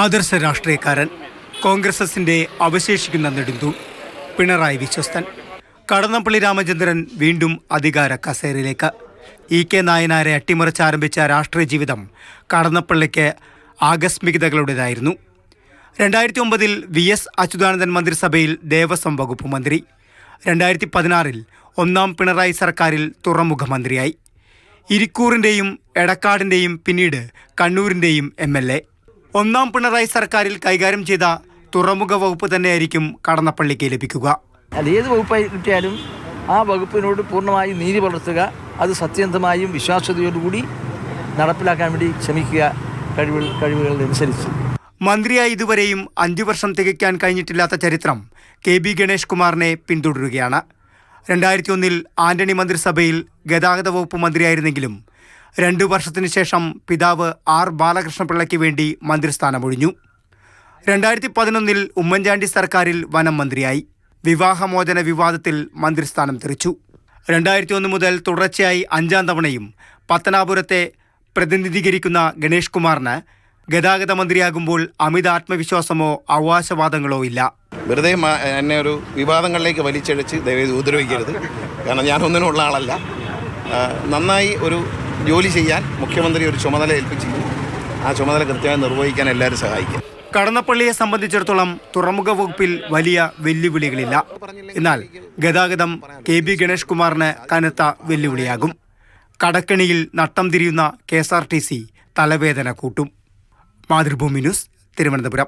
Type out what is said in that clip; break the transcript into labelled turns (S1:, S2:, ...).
S1: ആദർശ രാഷ്ട്രീയക്കാരൻ, കോൺഗ്രസിന്റെ അവശേഷിക്കുന്ന നെടുന്തൂൺ, പിണറായി വിശ്വസ്തൻ. കടന്നപ്പള്ളി രാമചന്ദ്രൻ വീണ്ടും അധികാര കസേരയിലേക്ക്. ഇ.കെ. നായനാരെ അട്ടിമറിച്ചാരംഭിച്ച രാഷ്ട്രീയ ജീവിതം കടന്നപ്പള്ളിക്ക് ആകസ്മികതകളുടേതായിരുന്നു. 2009 വി.എസ്. അച്യുതാനന്ദൻ മന്ത്രിസഭയിൽ ദേവസ്വം വകുപ്പ് മന്ത്രി. 2016 ഒന്നാം പിണറായി സർക്കാരിൽ തുറമുഖ മന്ത്രിയായി. ഇരിക്കൂറിൻ്റെയും എടക്കാടിൻ്റെയും പിന്നീട് കണ്ണൂരിൻ്റെയും MLA. ഒന്നാം പിണറായി സർക്കാരിൽ കൈകാര്യം ചെയ്ത തുറമുഖ വകുപ്പ് തന്നെയായിരിക്കും കടന്നപ്പള്ളിക്ക് ലഭിക്കുക.
S2: ഏത് വകുപ്പായി കിട്ടിയാലും ആ വകുപ്പിനോട് പൂർണ്ണമായും നീതി പുലർത്തുക, അത് സത്യസന്ധമായും വിശ്വാസ്യതയോടുകൂടി നടപ്പിലാക്കാൻ വേണ്ടി ശ്രമിക്കുക, കഴിവുകളനുസരിച്ച്.
S1: മന്ത്രിയായി ഇതുവരെയും 5 വർഷം തികയ്ക്കാൻ കഴിഞ്ഞിട്ടില്ലാത്ത ചരിത്രം KB ഗണേഷ് കുമാറിനെ പിന്തുടരുകയാണ്. 2001 ആന്റണി മന്ത്രിസഭയിൽ ഗതാഗത വകുപ്പ് മന്ത്രിയായിരുന്നെങ്കിലും 2 വർഷത്തിനു ശേഷം പിതാവ് R. ബാലകൃഷ്ണപിള്ളയ്ക്ക് വേണ്ടി മന്ത്രിസ്ഥാനമൊഴിഞ്ഞു. 2011 ഉമ്മൻചാണ്ടി സർക്കാരിൽ വനം മന്ത്രിയായി. വിവാഹമോചന വിവാദത്തിൽ മന്ത്രിസ്ഥാനം തെറിച്ചു. 2001 മുതൽ തുടർച്ചയായി 5ാം തവണയും പത്തനാപുരത്തെ പ്രതിനിധീകരിക്കുന്ന ഗണേഷ് കുമാറിന് ഗതാഗത മന്ത്രിയാകുമ്പോൾ അമിത ആത്മവിശ്വാസമോ അവകാശവാദങ്ങളോ ഇല്ല.
S3: വെറുതെ എന്നെ ഒരു വിവാദങ്ങളിലേക്ക് വലിച്ചഴിച്ച് ദയവേത് ഉപദ്രവിക്കരുത്. കാരണം ഞാനൊന്നിനുള്ള ആളല്ല. നന്നായി ഒരു ജോലി ചെയ്യാൻ മുഖ്യമന്ത്രി ഒരു ചുമതല ഏൽപ്പിച്ചിരുന്നു. ആ ചുമതല കൃത്യമായി നിർവഹിക്കാൻ എല്ലാവരും സഹായിക്കും.
S1: കടന്നപ്പള്ളിയെ സംബന്ധിച്ചിടത്തോളം തുറമുഖ വകുപ്പിൽ വലിയ വെല്ലുവിളികളില്ല. എന്നാൽ ഗതാഗതം KB ഗണേഷ് കുമാറിന് കനത്ത വെല്ലുവിളിയാകും. കടക്കണിയിൽ നട്ടം തിരിയുന്ന KSRTC തലവേദന കൂട്ടും. മാതൃഭൂമി ന്യൂസ്, തിരുവനന്തപുരം.